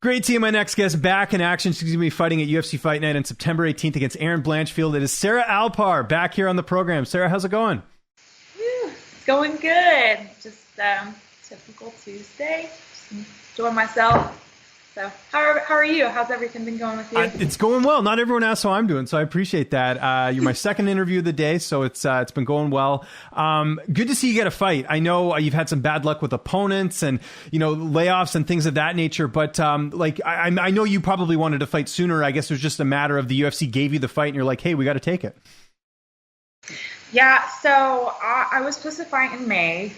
Great team. My next guest back in action. She's going to be fighting at UFC Fight Night on September 18th against Erin Blanchfield. It is Sarah Alpar back here on the program. Sarah, how's it going? It's going good. Just typical Tuesday. Just enjoying myself. So how are you? How's everything been going with you? It's going well. Not everyone asks how I'm doing, so I appreciate that. You're my second interview of the day, so it's been going well. Good to see you get a fight. I know you've had some bad luck with opponents and layoffs and things of that nature, but I know you probably wanted to fight sooner. I guess it was just a matter of the UFC gave you the fight, and you're like, hey, we got to take it. Yeah. So I was supposed to fight in May,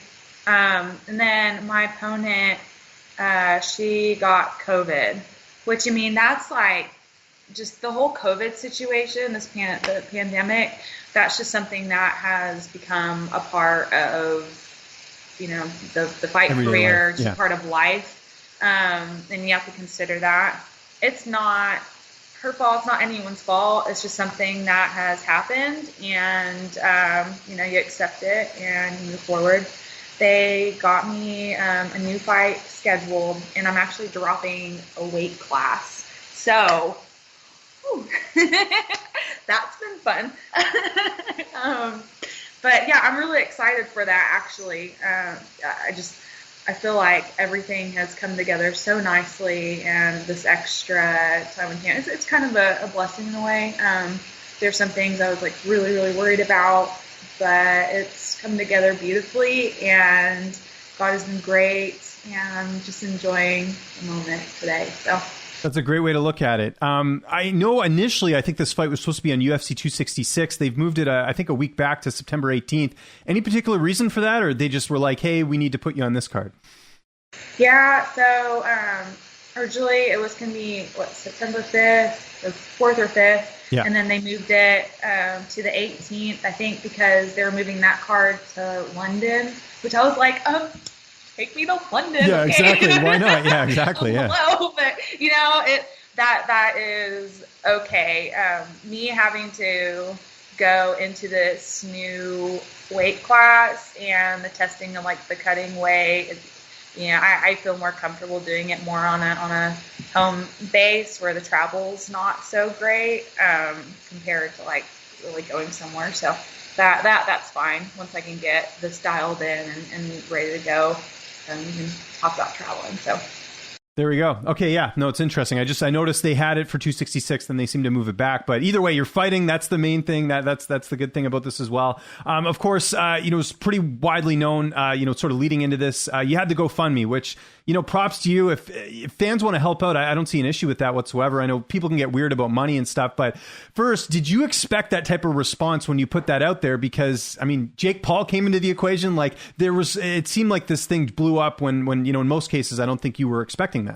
and then my opponent. She got COVID, which, I mean, that's like just the whole COVID situation, the pandemic, that's just something that has become a part of, the fight everyday career, life. just part of life. And you have to consider that. It's not her fault. It's not anyone's fault. It's just something that has happened, and, you accept it and you move forward. They got me a new fight scheduled, and I'm actually dropping a weight class. So, that's been fun. But yeah, I'm really excited for that, actually. I feel like everything has come together so nicely, and this extra time in camp, it's kind of a blessing in a way. There's some things I was like really, really worried about, but it's come together beautifully, and God has been great, and I'm just enjoying the moment today. So that's a great way to look at it. I know initially, I think this fight was supposed to be on UFC 266. They've moved it, I think, a week back to September 18th. Any particular reason for that, or they just were like, hey, we need to put you on this card? Yeah, so originally it was going to be, September 5th, or 4th or 5th. Yeah. And then they moved it to the 18th, I think, because they were moving that card to London, which I was like, take me to London. Yeah, okay? Exactly. Why not? Yeah, exactly. Yeah. Hello, but that is okay. Me having to go into this new weight class and the testing of like the cutting weight. I feel more comfortable doing it more on a home base where the travel's not so great compared to like really going somewhere. So that's fine. Once I can get this dialed in and ready to go, then we can talk about traveling. So there we go. Okay, yeah. No, it's interesting. I noticed they had it for 266, then they seem to move it back. But either way, you're fighting. That's the main thing. That's the good thing about this as well. Of course, it's pretty widely known, sort of leading into this, you had the GoFundMe, which, props to you. If fans want to help out, I don't see an issue with that whatsoever. I know people can get weird about money and stuff, but first, did you expect that type of response when you put that out there? Because, I mean, Jake Paul came into the equation. Like it seemed like this thing blew up when, in most cases, I don't think you were expecting that.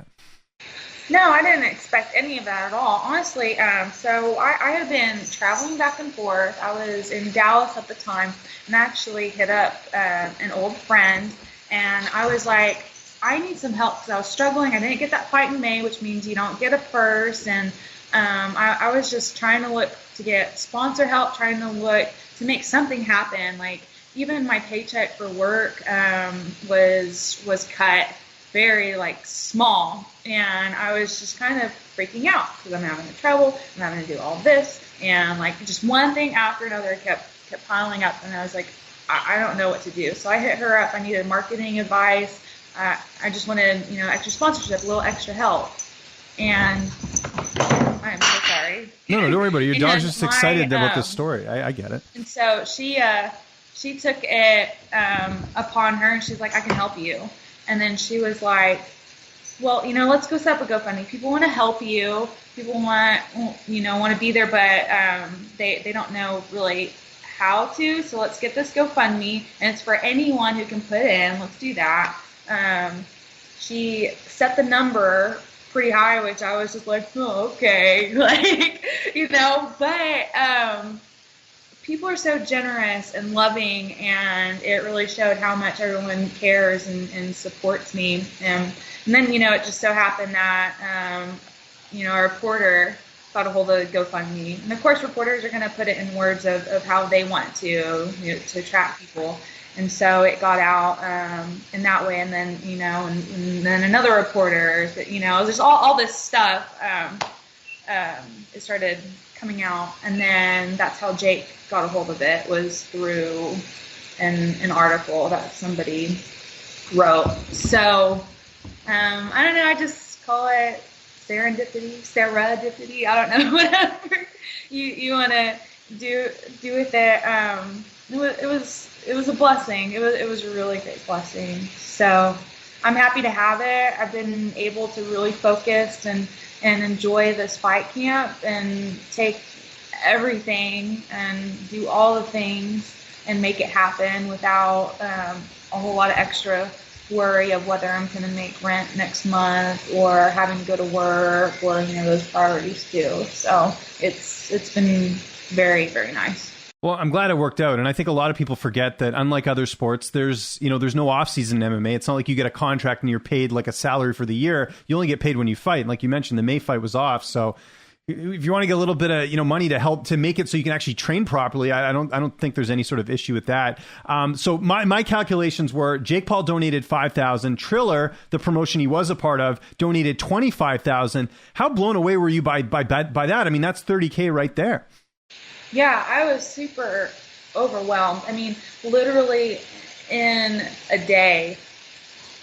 No, I didn't expect any of that at all, honestly. So I had been traveling back and forth. I was in Dallas at the time, and actually hit up an old friend, and I was like, I need some help because I was struggling. I didn't get that fight in May, which means you don't get a purse, and I was just trying to look to get sponsor help, trying to look to make something happen. Like even my paycheck for work was cut very like small, and I was just kind of freaking out because I'm having to travel, I'm having to do all this, and like just one thing after another kept piling up, and I was like, I don't know what to do. So I hit her up. I needed marketing advice. I just wanted extra sponsorship, a little extra help, and I'm so sorry. No, don't worry about it. Your dog's just excited about this story. I get it. And so she took it upon her, and she's like, I can help you. And then she was like, well, let's go set up a GoFundMe. People want to help you. People want to be there, but they don't know really how to. So let's get this GoFundMe, and it's for anyone who can put in. Let's do that. She set the number pretty high, which I was just like, oh, okay. But people are so generous and loving, and it really showed how much everyone cares and supports me. And then, it just so happened that, our reporter got a hold of GoFundMe. And of course, reporters are going to put it in words of how they want to, to attract people. And so it got out in that way. And then, and then another reporter, there's all this stuff. It started coming out. And then that's how Jake got a hold of it, was through an article that somebody wrote. So I don't know, I just call it serendipity, I don't know, whatever you want to do with it. It was a blessing. It was a really great blessing. So I'm happy to have it. I've been able to really focus and enjoy this fight camp and take everything and do all the things and make it happen without a whole lot of extra worry of whether I'm going to make rent next month or having to go to work or, those priorities too. So it's been very, very nice. Well, I'm glad it worked out. And I think a lot of people forget that unlike other sports, there's no off season in MMA. It's not like you get a contract and you're paid like a salary for the year. You only get paid when you fight. And like you mentioned, the May fight was off. So if you want to get a little bit of, money to help to make it so you can actually train properly, I don't think there's any sort of issue with that. So my calculations were Jake Paul donated $5,000. Triller, the promotion he was a part of, donated $25,000. How blown away were you by that? I mean, that's $30K right there. Yeah, I was super overwhelmed. I mean, literally in a day,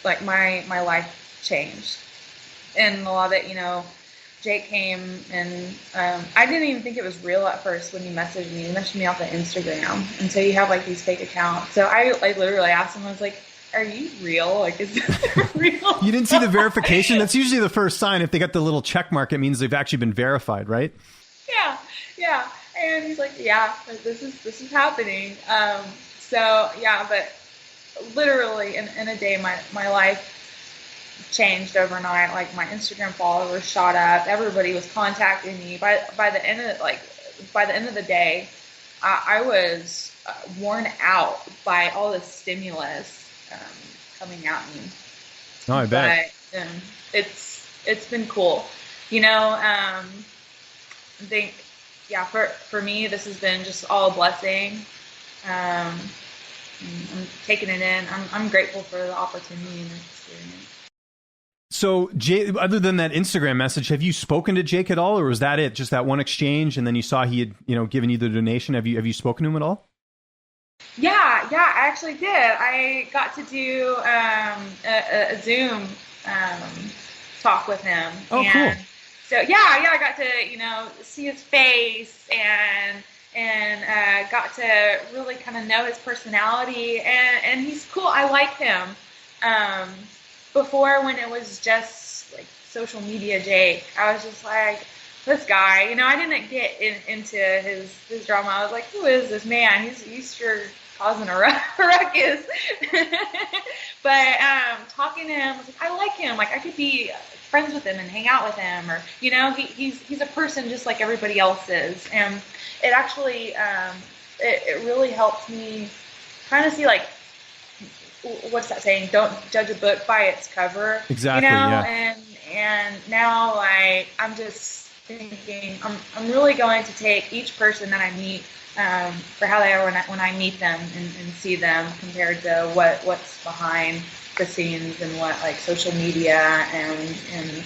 like my life changed. And a lot of it, Jake came and I didn't even think it was real at first when he messaged me. He messaged me off of Instagram. And so you have like these fake accounts. So I literally asked him, I was like, are you real? Like, is this real? You didn't see the verification? That's usually the first sign. If they got the little check mark, it means they've actually been verified, right? Yeah. And he's like, yeah, this is happening. So yeah, but literally in a day, my life changed overnight. Like my Instagram followers shot up. Everybody was contacting me. By the end of the day, I was worn out by all the stimulus coming at me. Oh, I bet. But it's been cool. I think. Yeah, for me, this has been just all a blessing. I'm taking it in. I'm grateful for the opportunity and the experience. So, Jake, other than that Instagram message, have you spoken to Jake at all, or was that it? Just that one exchange, and then you saw he had, given you the donation. Have you spoken to him at all? Yeah, I actually did. I got to do a Zoom talk with him. Oh, cool. So yeah, I got to, see his face and got to really kind of know his personality, and he's cool. I like him. Before, when it was just like social media Jake, I was just like, this guy, I didn't get into his drama. I was like, who is this man? He's sure causing a ruckus. But talking to him, I was like, I like him. Like, I could be friends with him and hang out with him, or he's a person just like everybody else is. And it actually it really helped me kind of see, like, what's that saying? Don't judge a book by its cover. Exactly. Yeah. And now, like, I'm just thinking I'm really going to take each person that I meet for how they are when I meet them and see them compared to what's behind the scenes and what, like, social media and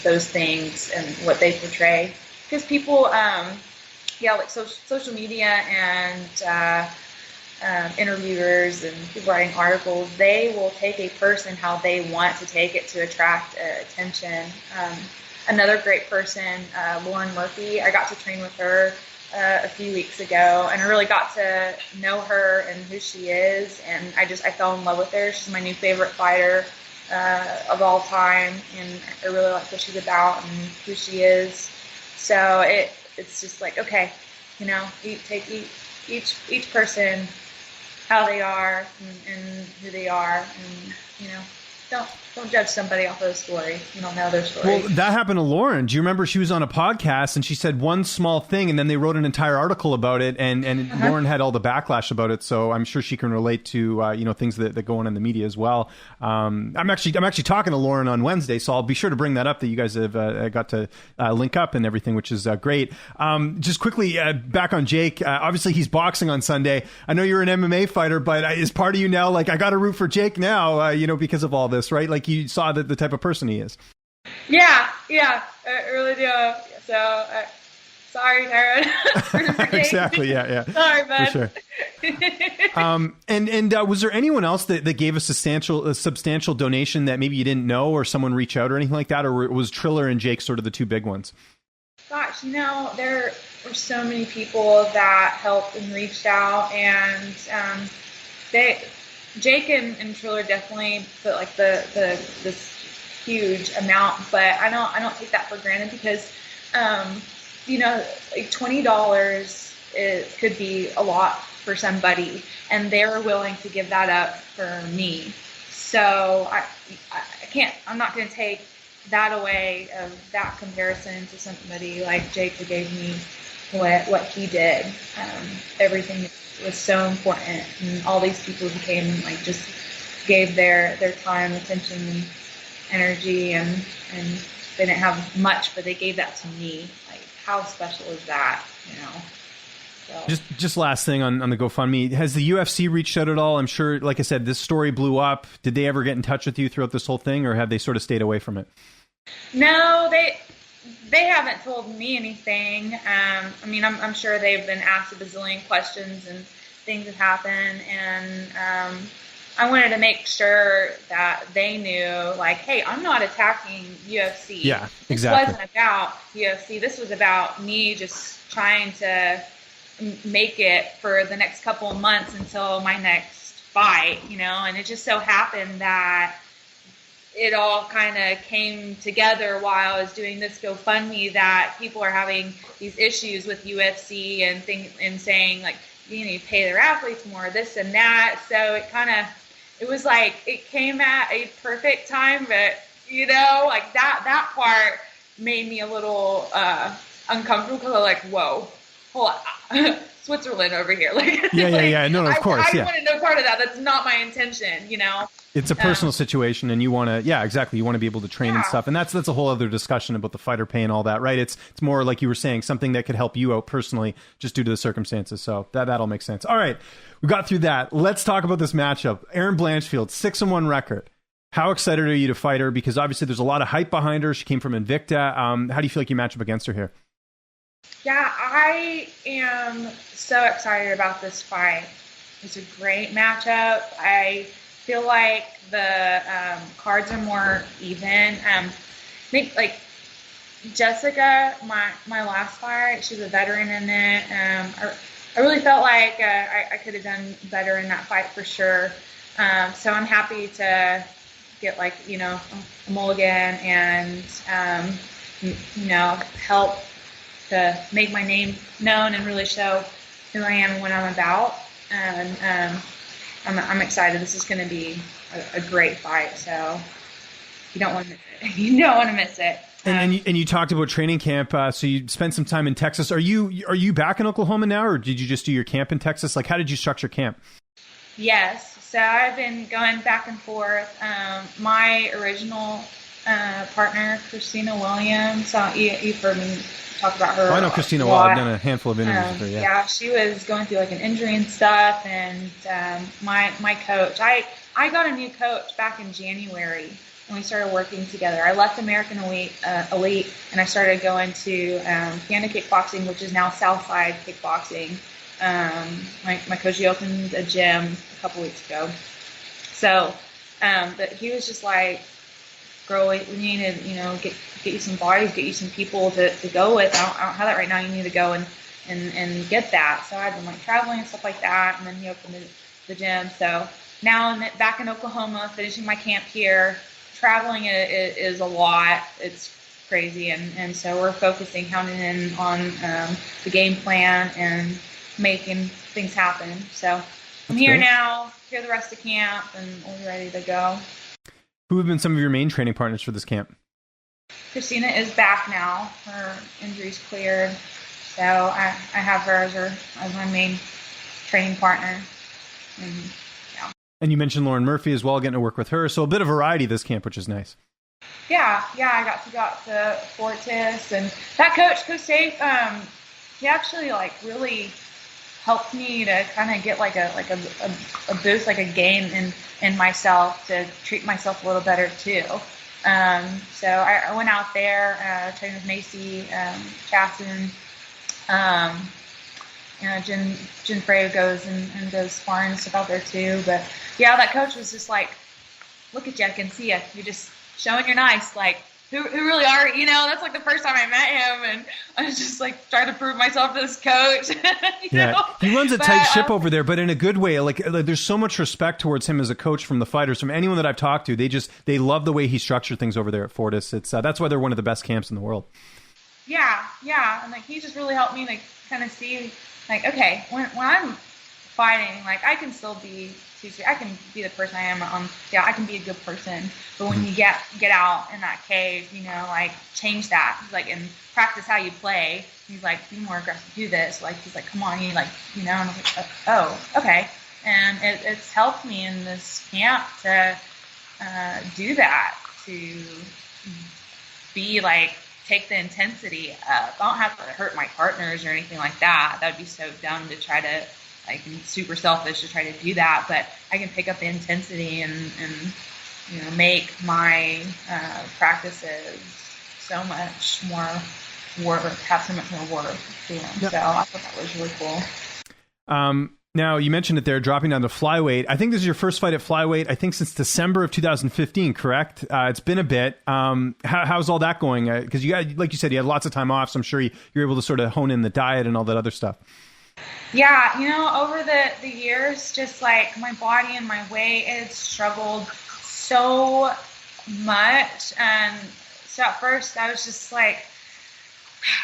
those things and what they portray. Because people, like social media and interviewers and people writing articles, they will take a person how they want to take it to attract attention. Another great person, Lauren Murphy, I got to train with her a few weeks ago, and I really got to know her and who she is, and I fell in love with her. She's my new favorite fighter of all time, and I really like what she's about and who she is. So it's just like, okay, take each person how they are and who they are, and don't judge somebody off of a story. You don't know their story. Well, that happened to Lauren. Do you remember she was on a podcast and she said one small thing and then they wrote an entire article about it and Lauren had all the backlash about it. So I'm sure she can relate to, things that go on in the media as well. I'm actually talking to Lauren on Wednesday, so I'll be sure to bring that up that you guys have got to link up and everything, which is great. Just quickly back on Jake. Obviously he's boxing on Sunday. I know you're an MMA fighter, but is part of you now like, I got to root for Jake now, because of all this, right? Like you saw the type of person he is. Yeah, I really do. So, sorry, Tyrone. Exactly, yeah. Sorry, bud. For sure. And was there anyone else that gave a substantial donation that maybe you didn't know, or someone reach out or anything like that, or was Triller and Jake sort of the two big ones? Gosh, there were so many people that helped and reached out, and Jake and Triller definitely put like this huge amount, but I don't take that for granted because, like $20 could be a lot for somebody, and they were willing to give that up for me. So I'm not going to take that away of that comparison to somebody like Jake who gave me what he did. Everything was so important, and all these people who came and like just gave their time, attention, and energy, and they didn't have much, but they gave that to me. Like, how special is that? So. Just last thing on the GoFundMe, has the UFC reached out at all? I'm sure, like I said, this story blew up. Did they ever get in touch with you throughout this whole thing, or have they sort of stayed away from it? No, they haven't told me anything. I'm sure they've been asked a bazillion questions and things have happened, and I wanted to make sure that they knew, like, hey, I'm not attacking UFC. Yeah, exactly. This wasn't about UFC. This was about me just trying to make it for the next couple of months until my next fight, and it just so happened that it all kind of came together while I was doing this GoFundMe, that people are having these issues with UFC and saying, like, you need to pay their athletes more, this and that. So it was like, it came at a perfect time, but, like that part made me a little uncomfortable, because I was like, whoa, hold on. Switzerland over here. Yeah. No, of course. I wanted no part of that. That's not my intention, It's a personal situation, and you want to, exactly. You want to be able to train and stuff. And that's a whole other discussion about the fighter pay and all that, right? It's more like you were saying, something that could help you out personally just due to the circumstances. So that'll make sense. All right. We got through that. Let's talk about this matchup. Erin Blanchfield, 6-1 record. How excited are you to fight her? Because obviously there's a lot of hype behind her. She came from Invicta. How do you feel like you match up against her here? Yeah, I am so excited about this fight. It's a great matchup. I feel like the cards are more even. I think, like, Jessica, my last fight, she's a veteran in it. I really felt like I could have done better in that fight for sure. So I'm happy to get, like, a mulligan and, help to make my name known and really show who I am and what I'm about. And I'm excited. This is going to be a great fight. So you don't want to miss it. You don't want to miss it. And you talked about training camp. So you spent some time in Texas. Are you back in Oklahoma now, or did you just do your camp in Texas? Like, how did you structure camp? Yes. So I've been going back and forth. My original partner, Christina Williams, you've heard me talk about her. I know Christina well. I've done a handful of interviews with her. Yeah, she was going through like an injury and stuff, and my coach, I got a new coach back in January when we started working together. I left American Elite, and I started going to Canada Kickboxing, which is now Southside Kickboxing. My coach, he opened a gym a couple weeks ago. So, but he was just like, girl, we need to, get you some bodies, get you some people to go with. I don't have that right now. You need to go and get that. So I've been like traveling and stuff like that. And then he opened the gym. So now I'm back in Oklahoma, finishing my camp here. Traveling is a lot. It's crazy. And so we're focusing, hounding in on the game plan and making things happen. So I'm here now, here the rest of camp, and we're ready to go. Who have been some of your main training partners for this camp? Christina is back now. Her injury's cleared. So I have her as my main training partner. And, yeah. And you mentioned Lauren Murphy as well, getting to work with her. So a bit of variety this camp, which is nice. Yeah, I got to Fortis, and that Coach Safe, he actually like really helped me to kind of get like a boost, like a gain in myself, to treat myself a little better too. So I went out there, trained with Macy, Chasson, Jen Frey goes and does sparring and stuff out there too. But yeah, that coach was just like, look at you, I can see you. You're just showing you're nice. Like, who really are, that's like the first time I met him, and I was just like trying to prove myself to this coach. you know? He runs a tight ship over there, but in a good way. Like there's so much respect towards him as a coach from the fighters, from anyone that I've talked to. They love the way he structured things over there at Fortis. It's that's why they're one of the best camps in the world. Yeah, and like he just really helped me like kind of see like, okay, when I'm fighting, like I can still be I can be the person I am. I can be a good person. But when you get out in that cave, like change that. He's like, and practice how you play. He's like, be more aggressive. Do this. Like he's like, come on, and I'm like, oh, okay. And it's helped me in this camp to do that. To be like, take the intensity up. I don't have to hurt my partners or anything like that. That would be so dumb to try to. I'm super selfish to try to do that, but I can pick up the intensity and make my practices so much more worth, have so much more worth to them. Yep. So I thought that was really cool. Now, you mentioned it there, dropping down to flyweight. I think this is your first fight at flyweight, I think since December of 2015, correct? It's been a bit. How's all that going? Because like you said, you had lots of time off, so I'm sure you're able to sort of hone in the diet and all that other stuff. Yeah, over the years, just like my body and my weight, it's struggled so much. And so at first I was just like,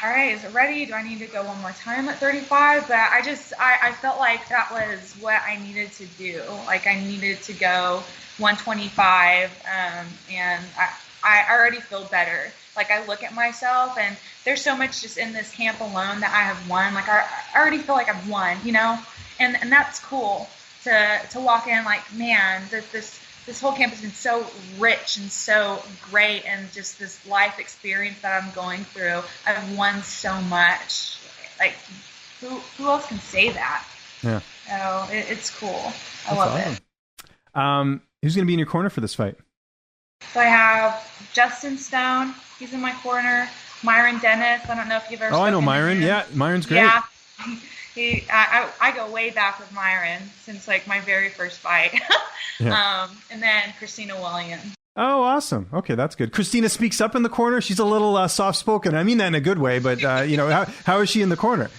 all right, is it ready? Do I need to go one more time at 35? But I felt like that was what I needed to do. Like I needed to go 125, and I already feel better. Like I look at myself, and there's so much just in this camp alone that I have won. Like I already feel like I've won, and that's cool to walk in like, man, this whole camp has been so rich and so great, and just this life experience that I'm going through. I've won so much. Like who else can say that? Yeah. So it's cool. I love it. Who's going to be in your corner for this fight? So I have Justin Stone. He's in my corner. Myron Dennis. I don't know if you've ever. Oh, I know Myron. Yeah, Myron's great. Yeah, I go way back with Myron since like my very first fight. Yeah. And then Christina Williams. Oh, awesome. Okay, that's good. Christina speaks up in the corner. She's a little soft spoken. I mean that in a good way, but how is she in the corner?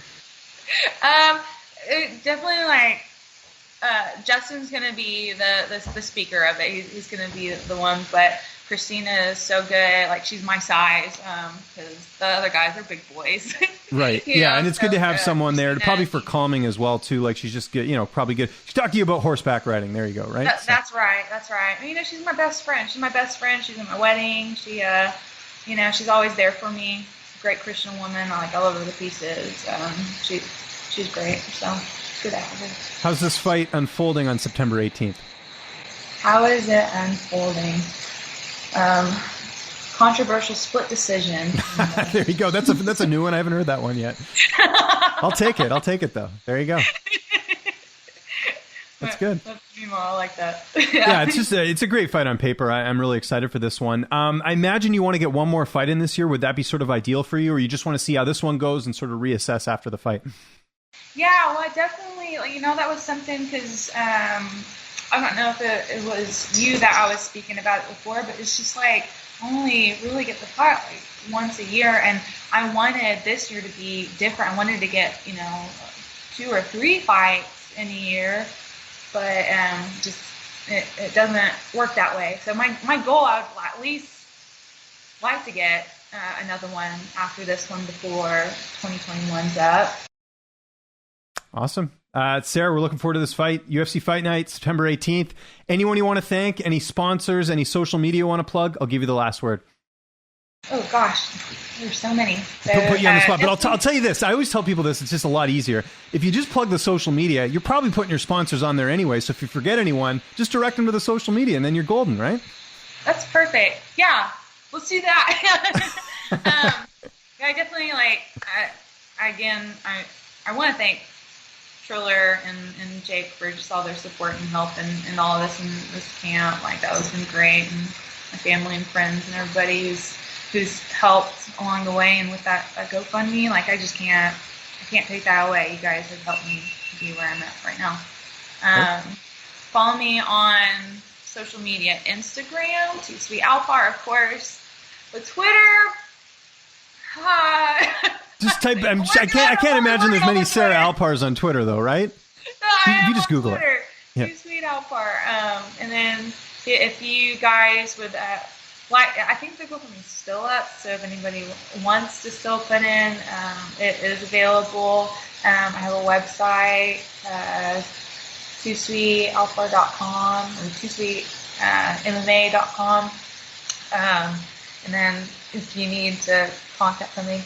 Definitely like. Justin's going to be the speaker of it. He's going to be the one, but Christina is so good. Like she's my size, because the other guys are big boys. Right. Yeah. And it's good to have someone there, probably for calming as well too. Like she's just good, probably good. She's talking to you about horseback riding. There you go. Right. That's right. That's right. She's my best friend. She's my best friend. She's at my wedding. She, she's always there for me. Great Christian woman. I love her to pieces. She's great. So. How's this fight unfolding on September 18th? How is it unfolding? Controversial split decision. There you go. That's a new one. I haven't heard that one yet. I'll take it though. There you go. That's good. I like that. Yeah, it's a great fight on paper. I'm really excited for this one. I imagine you want to get one more fight in this year. Would that be sort of ideal for you, or you just want to see how this one goes and sort of reassess after the fight? Yeah, well, I definitely, that was something because I don't know if it was you that I was speaking about it before, but it's just like only really get the fight like once a year, and I wanted this year to be different. I wanted to get 2 or 3 fights in a year, but just it doesn't work that way. So my goal, I would at least like to get another one after this one before 2021's up. Awesome. Sarah, we're looking forward to this fight. UFC Fight Night, September 18th. Anyone you want to thank? Any sponsors? Any social media you want to plug? I'll give you the last word. Oh gosh, there's so many. So, Put you on the spot, but I'll tell you this. I always tell people this. It's just a lot easier. If you just plug the social media, you're probably putting your sponsors on there anyway. So if you forget anyone, just direct them to the social media, and then you're golden, right? That's perfect. Yeah, let's do that. I definitely I want to thank Triller and Jake for just all their support and help and all of this in this camp. Like, that was been great, and my family and friends and everybody who's helped along the way, and with that GoFundMe, like, I can't take that away. You guys have helped me be where I'm at right now. Follow me on social media, Instagram, Too Sweet Alpar, of course, with Twitter. Just type. I can't imagine there's many Sarah Alpars on Twitter, though, right? No, you just Google Twitter. it. Yeah. Too Sweet Alpar. And then if you guys would I think the GoFundMe is still up, so if anybody wants to still put in, it is available. I have a website, toosweetalpar.com or toosweetmma.com. And then if you need to contact me,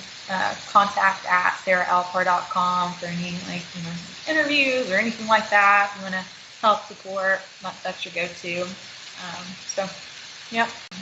contact at sarahAlpar.com for any interviews or anything like that. If you want to help support, that's your go-to. So, yeah.